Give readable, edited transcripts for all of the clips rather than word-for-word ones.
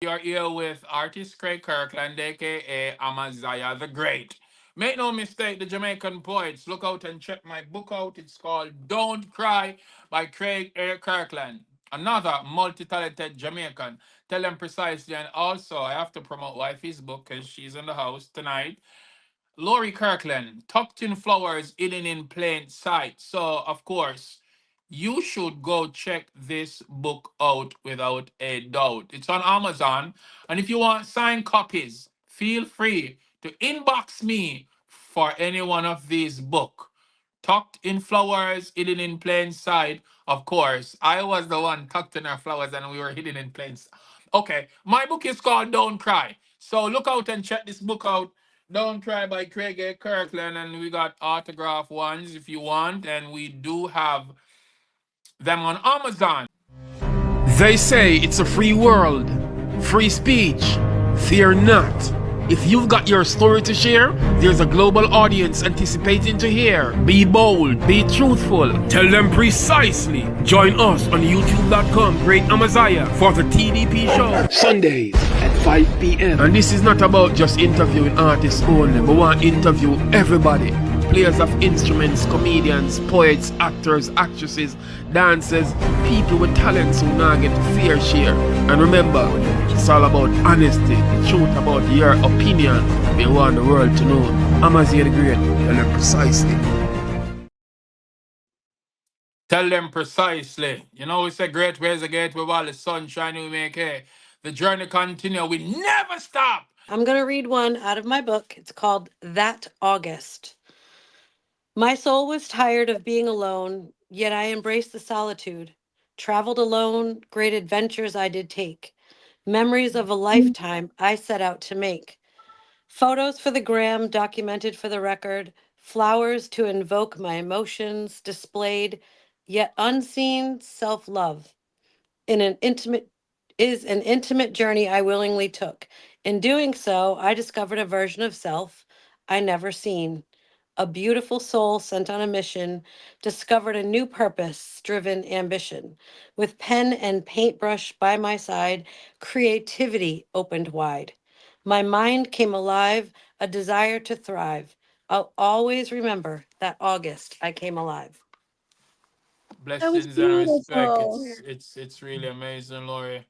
You're here with artist Craig Kirkland, aka Amaziyah The Great. Make no mistake, the Jamaican poets. Look out and check my book out. It's called Don't Cry by Craig A. Kirkland. Another multi-talented Jamaican. Tell them precisely. And also, I have to promote wifey's book because she's in the house tonight. Lori Kirkland, tucked in flowers, hidden in plain sight. So, of course, you should go check this book out without a doubt. It's on Amazon. And if you want signed copies, feel free to inbox me for any one of these books. Tucked in flowers, hidden in plain sight. Of course, I was the one tucked in our flowers and we were hidden in plain sight. Okay, my book is called Don't Cry. So look out and check this book out. Don't Cry by Craig A. Kirkland. And we got autograph ones if you want. And we do have them on Amazon. They say it's a free world, free speech. Fear not. If you've got your story to share, there's a global audience anticipating to hear. Be bold, be truthful, tell them precisely. Join us on youtube.com, Great Amaziyah, for the TDP Show. Sundays at 5 p.m. And this is not about just interviewing artists only, but we want to interview everybody. Players of instruments, comedians, poets, actors, actresses, dancers, people with talents who now get fair share. And remember, it's all about honesty, the truth about your opinion. We want the world to know. Amaziyah The Great, tell them precisely. Tell them precisely. You know, it's a great ways a gate with all the sunshine we make here. The journey continue. We never stop. I'm going to read one out of my book. It's called That August. My soul was tired of being alone, yet I embraced the solitude. Traveled alone, great adventures I did take. Memories of a lifetime I set out to make. Photos for the gram, documented for the record. Flowers to invoke my emotions, displayed, yet unseen self-love. In an intimate is an intimate journey I willingly took. In doing so, I discovered a version of self I never seen. A beautiful soul sent on a mission, discovered a new purpose driven ambition. With pen and paintbrush by my side, creativity opened wide. My mind came alive, a desire to thrive. I'll always remember that August I came alive. That was Blessings and respect. beautiful. It's really amazing, Lori.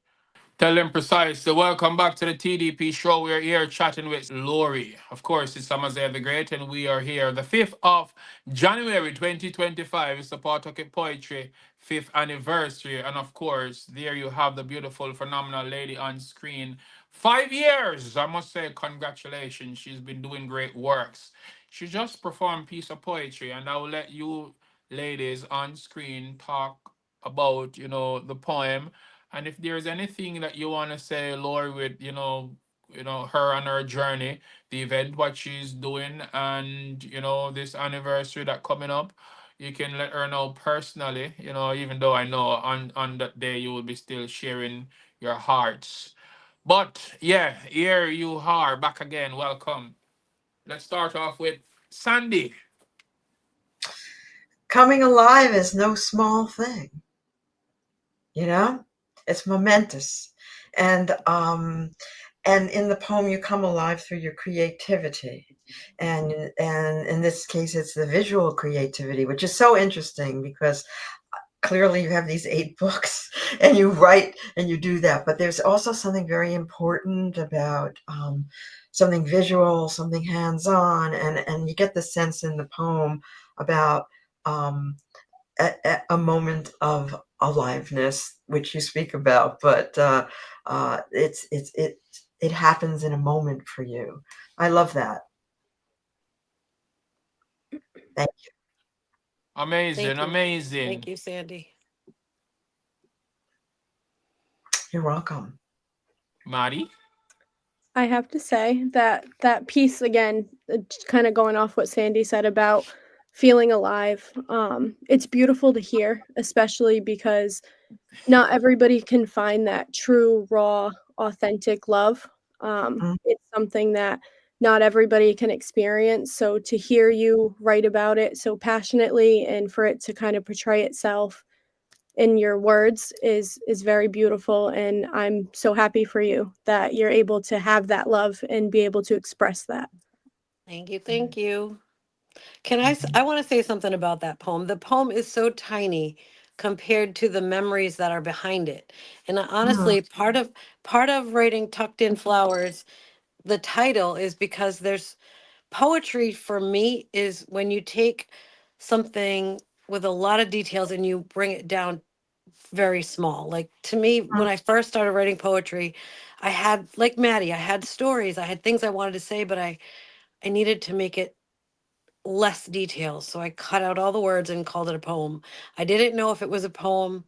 Tell them precisely. Welcome back to the TDP show. We're here chatting with Lori. Of course, it's Amaziyah The Great, and we are here the 5th of January 2025. It's the Pawtucket Poetry 5th anniversary. And of course, there you have the beautiful, phenomenal lady on screen. 5 years! I must say, congratulations. She's been doing great works. She just performed piece of poetry, and I will let you ladies on screen talk about, the poem, and if there's anything that you want to say, Lori, with her and her journey, the event, what she's doing, and this anniversary that coming up, you can let her know personally. Even though I know on that day you will be still sharing your hearts. But yeah, here you are back again. Welcome. Let's start off with Sandy. Coming alive is no small thing. It's momentous. And in the poem, you come alive through your creativity. And in this case, it's the visual creativity, which is so interesting because clearly you have these 8 books and you write and you do that. But there's also something very important about something visual, something hands-on. And you get the sense in the poem about a moment of aliveness, which you speak about, but it happens in a moment for you. I love that. Thank you. Amazing, Thank you. amazing. Thank you, Sandy. You're welcome. Maddie. I have to say that piece again, kind of going off what Sandy said about feeling alive. It's beautiful to hear, especially because not everybody can find that true, raw, authentic love. It's something that not everybody can experience. So to hear you write about it so passionately and for it to kind of portray itself in your words is very beautiful, and I'm so happy for you that you're able to have that love and be able to express that. Thank you. Thank you. I want to say something about that poem. The poem is so tiny compared to the memories that are behind it. And honestly, part of writing Tucked In Flowers, the title is because there's poetry for me is when you take something with a lot of details and you bring it down very small. Like to me, when I first started writing poetry, I had, like Maddie, I had stories, I had things I wanted to say, but I needed to make it less details. So I cut out all the words and called it a poem. I didn't know if it was a poem,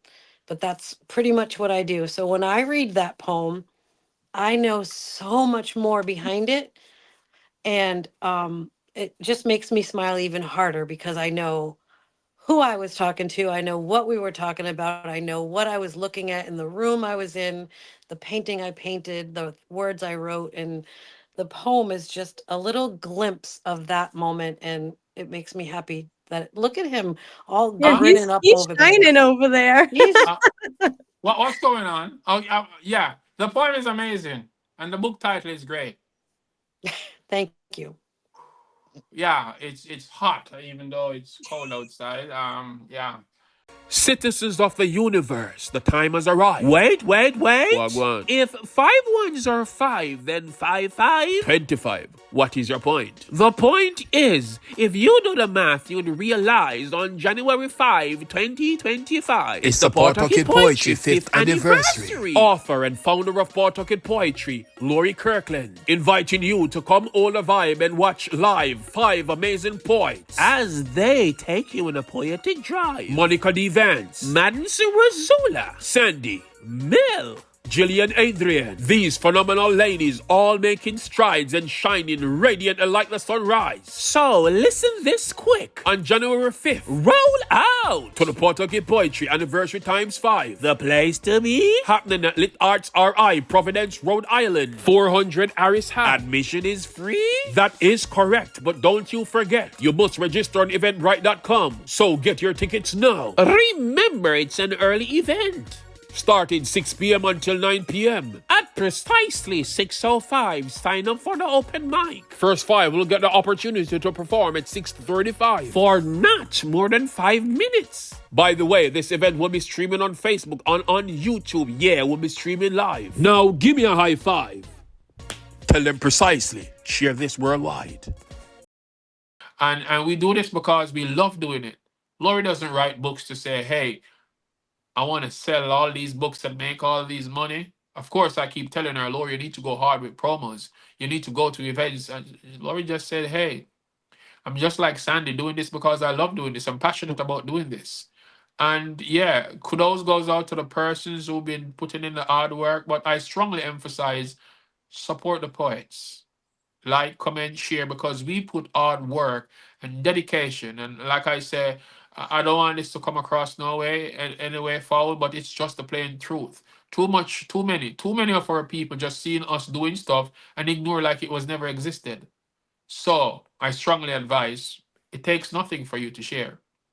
but that's pretty much what I do. So when I read that poem, I know so much more behind it. And it just makes me smile even harder because I know who I was talking to. I know what we were talking about. I know what I was looking at in the room I was in, the painting I painted, the words I wrote. And the poem is just a little glimpse of that moment. And it makes me happy that look at him all Yeah, Uh, grinning up he's over there. shining over there. He's, uh, what's going on? Oh, yeah. The poem is amazing, and the book title is great. thank you. Yeah, it's hot, even though it's cold outside. Yeah. Citizens of the universe, the time has arrived. Wait. Wagwan. If 5 ones are 5, then 5. 25. What is your point? The point is, if you do the math, you'd realize on January 5, 2025, It's the Pawtucket Poetry 5th anniversary. Author and founder of Pawtucket Poetry, Lori Kirkland, inviting you to come all a vibe and watch live 5 amazing poets as they take you on a poetic drive. Monica D. Vance, Madison Ruszala, Sandy, Mill, Jillian Abriena. These phenomenal ladies all making strides and shining radiant like the sunrise. So listen this quick. On January 5th, roll out to the Pawtucket Poetry Anniversary ×5. The place to be? Happening at Lit Arts RI, Providence, Rhode Island. 400 Harris Ave. Admission is free? That is correct, but don't you forget, you must register on EVENTBRITE.com. So get your tickets now. Remember, it's an early event. Starting 6 p.m. until 9 p.m. At precisely 6:05, sign up for the open mic. First 5 will get the opportunity to perform at 6:35 for not more than 5 minutes. By the way, this event will be streaming on Facebook and on YouTube. Yeah, we'll be streaming live. Now, give me a high five. Tell them precisely. Share this worldwide. And we do this because we love doing it. Lori doesn't write books to say, hey, I want to sell all these books and make all these money. Of course, I keep telling her, Lori, you need to go hard with promos. You need to go to events. And Lori just said, hey, I'm just like Sandy doing this because I love doing this. I'm passionate about doing this. And yeah, kudos goes out to the persons who've been putting in the hard work. But I strongly emphasize support the poets. Like, comment, share, because we put hard work and dedication. And like I say, I don't want this to come across no way any way forward, but it's just the plain truth. Too many of our people just seeing us doing stuff and ignore like it was never existed. So I strongly advise it takes nothing for you to share.